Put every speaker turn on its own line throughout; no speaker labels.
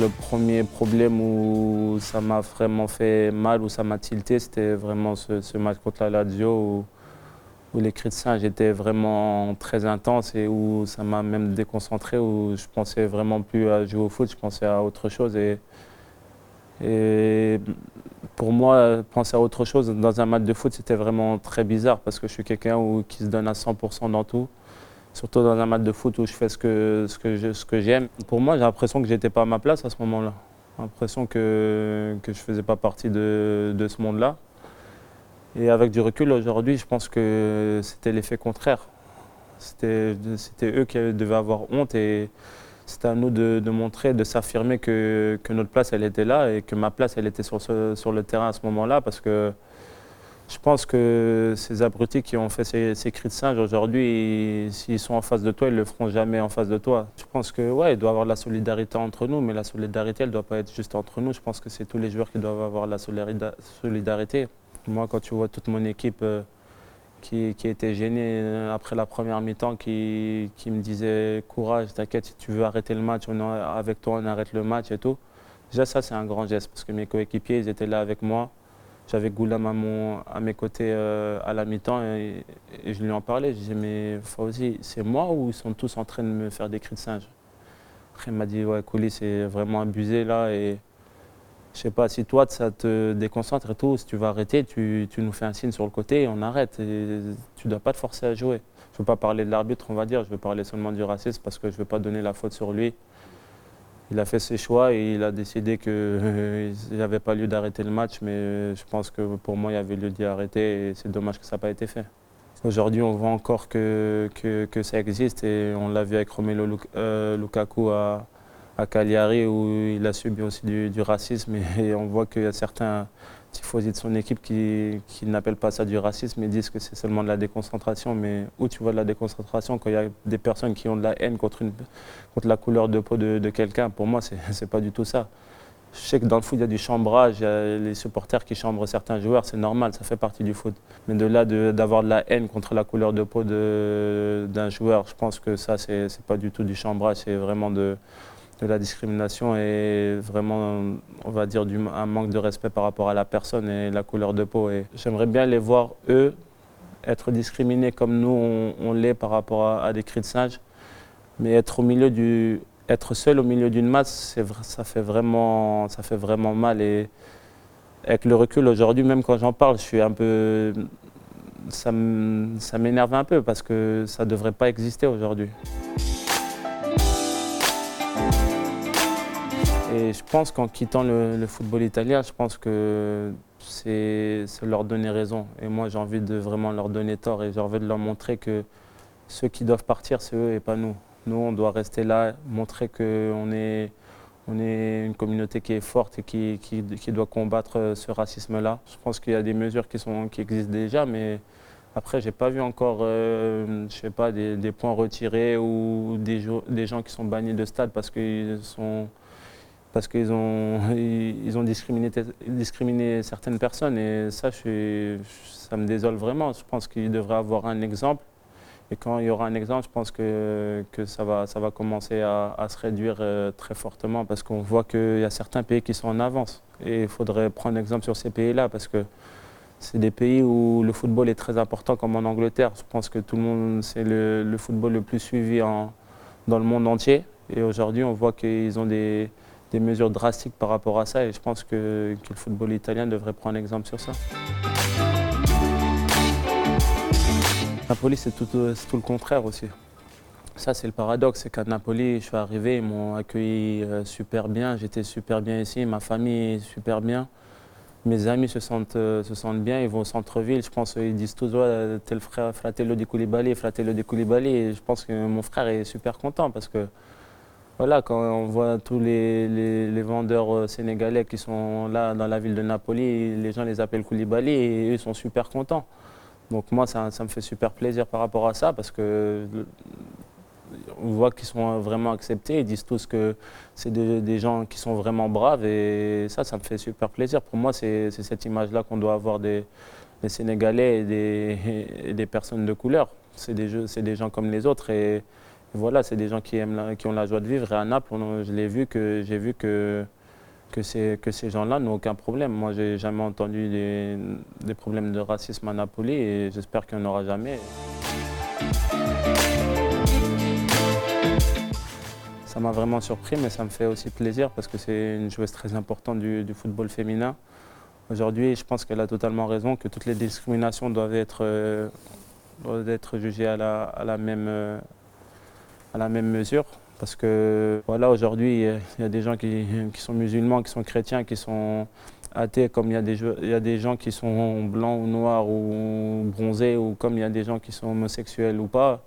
le premier problème où ça m'a vraiment fait mal, où ça m'a tilté, c'était vraiment ce match contre la Lazio où les cris de singe étaient vraiment très intenses et où ça m'a même déconcentré, où je pensais vraiment plus à jouer au foot, je pensais à autre chose. Et pour moi, penser à autre chose dans un match de foot, c'était vraiment très bizarre parce que je suis quelqu'un qui se donne à 100% dans tout. Surtout dans un match de foot où je fais ce que j'aime. Pour moi, j'ai l'impression que j'étais pas à ma place à ce moment-là. J'ai l'impression que je faisais pas partie de ce monde-là. Et avec du recul aujourd'hui, je pense que c'était l'effet contraire. C'était eux qui devaient avoir honte et c'était à nous de montrer, de s'affirmer que notre place, elle était là et que ma place, elle était sur le terrain à ce moment-là parce que je pense que ces abrutis qui ont fait ces cris de singe aujourd'hui, s'ils sont en face de toi, ils ne le feront jamais en face de toi. Je pense que ouais, il doit y avoir de la solidarité entre nous, mais la solidarité, elle ne doit pas être juste entre nous. Je pense que c'est tous les joueurs qui doivent avoir la solidarité. Moi, quand tu vois toute mon équipe qui était gênée après la première mi-temps, qui me disait courage, t'inquiète, si tu veux arrêter le match, avec toi, on arrête le match et tout. Déjà, ça, c'est un grand geste parce que mes coéquipiers, ils étaient là avec moi. J'avais Goulam à mes côtés à la mi-temps et je lui en parlais. Je disais, mais Fawzi, c'est moi ou ils sont tous en train de me faire des cris de singe? Après, il m'a dit, ouais, Kouli, c'est vraiment abusé là. Et je sais pas, si toi, ça te déconcentre et tout, si tu vas arrêter, tu nous fais un signe sur le côté et on arrête. Et tu ne dois pas te forcer à jouer. Je ne veux pas parler de l'arbitre, on va dire. Je veux parler seulement du racisme parce que je ne veux pas donner la faute sur lui. Il a fait ses choix et il a décidé qu'il n'y avait pas lieu d'arrêter le match, mais je pense que pour moi, il y avait lieu d'y arrêter et c'est dommage que ça n'a pas été fait. Aujourd'hui, on voit encore que ça existe et on l'a vu avec Romelu Lukaku à Cagliari où il a subi aussi du racisme et on voit qu'il y a certains tifosi de son équipe qui n'appellent pas ça du racisme et disent que c'est seulement de la déconcentration. Mais où tu vois de la déconcentration quand il y a des personnes qui ont de la haine contre la couleur de peau de quelqu'un? Pour moi, c'est pas du tout ça. Je sais que dans le foot, il y a du chambrage, il y a les supporters qui chambrent certains joueurs, c'est normal, ça fait partie du foot. Mais de là, d'avoir de la haine contre la couleur de peau d'un joueur, je pense que ça, c'est pas du tout du chambrage, c'est vraiment de la discrimination et vraiment, on va dire, un manque de respect par rapport à la personne et la couleur de peau. Et j'aimerais bien les voir, eux, être discriminés comme nous, on l'est par rapport à des cris de singe. Mais être seul au milieu d'une masse, ça fait vraiment mal. Et avec le recul aujourd'hui, même quand j'en parle, je suis un peu, ça m'énerve un peu parce que ça ne devrait pas exister aujourd'hui. Et je pense qu'en quittant le football italien, je pense que c'est leur donner raison. Et moi, j'ai envie de vraiment leur donner tort et j'ai envie de leur montrer que ceux qui doivent partir, c'est eux et pas nous. Nous, on doit rester là, montrer qu'on est une communauté qui est forte et qui doit combattre ce racisme-là. Je pense qu'il y a des mesures qui existent déjà, mais après, je n'ai pas vu encore je sais pas, des points retirés ou des gens qui sont bannis de stade parce qu'ils ont discriminé certaines personnes. Et ça, ça me désole vraiment. Je pense qu'il devrait avoir un exemple. Et quand il y aura un exemple, je pense que ça va commencer à se réduire très fortement parce qu'on voit qu'il y a certains pays qui sont en avance. Et il faudrait prendre exemple sur ces pays-là parce que c'est des pays où le football est très important, comme en Angleterre. Je pense que tout le monde, c'est le football le plus suivi dans le monde entier. Et aujourd'hui, on voit qu'ils ont des mesures drastiques par rapport à ça. Et je pense que le football italien devrait prendre exemple sur ça. Napoli, c'est tout le contraire aussi. Ça, c'est le paradoxe, c'est qu'à Napoli, je suis arrivé, ils m'ont accueilli super bien, j'étais super bien ici, ma famille est super bien. Mes amis se sentent bien, ils vont au centre-ville, je pense qu'ils disent tous ouais, t'es le frère Fratello di Koulibaly, Fratello di Koulibaly. Et je pense que mon frère est super content parce que voilà, quand on voit tous les vendeurs sénégalais qui sont là dans la ville de Napoli, les gens les appellent Koulibaly et eux sont super contents. Donc moi, ça me fait super plaisir par rapport à ça parce que on voit qu'ils sont vraiment acceptés. Ils disent tous que c'est des gens qui sont vraiment braves et ça me fait super plaisir. Pour moi, c'est cette image-là qu'on doit avoir des Sénégalais et des personnes de couleur. C'est des gens comme les autres et Voilà, c'est des gens qui ont la joie de vivre. Et à Naples, j'ai vu que ces gens-là n'ont aucun problème. Moi, j'ai jamais entendu des problèmes de racisme à Napoli et j'espère qu'il n'y en aura jamais. Ça m'a vraiment surpris, mais ça me fait aussi plaisir parce que c'est une joueuse très importante du football féminin. Aujourd'hui, je pense qu'elle a totalement raison, que toutes les discriminations doivent être jugées à la même mesure. Parce que voilà, aujourd'hui, il y a des gens qui sont musulmans, qui sont chrétiens, qui sont athées, comme il y a des gens qui sont blancs ou noirs ou bronzés, ou comme il y a des gens qui sont homosexuels ou pas,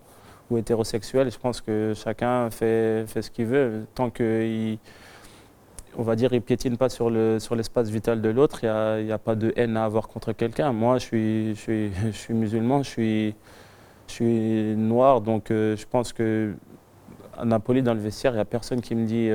ou hétérosexuels. Je pense que chacun fait ce qu'il veut. Tant qu'il, on va dire, il piétine pas sur l'espace vital de l'autre, il y a pas de haine à avoir contre quelqu'un. Moi, je suis musulman, je suis noir, donc je pense que à Napoli, dans le vestiaire, il n'y a personne qui me dit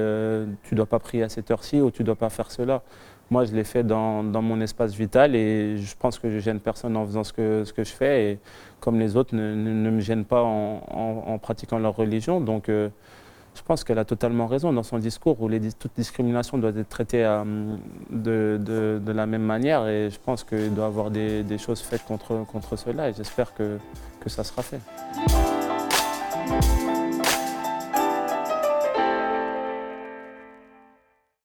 tu ne dois pas prier à cette heure-ci ou tu ne dois pas faire cela. Moi, je l'ai fait dans mon espace vital et je pense que je ne gêne personne en faisant ce que je fais. Et comme les autres ne me gênent pas en pratiquant leur religion. Donc, je pense qu'elle a totalement raison dans son discours où toute discrimination doit être traitée de la même manière. Et je pense qu'il doit y avoir des choses faites contre cela et j'espère que ça sera fait.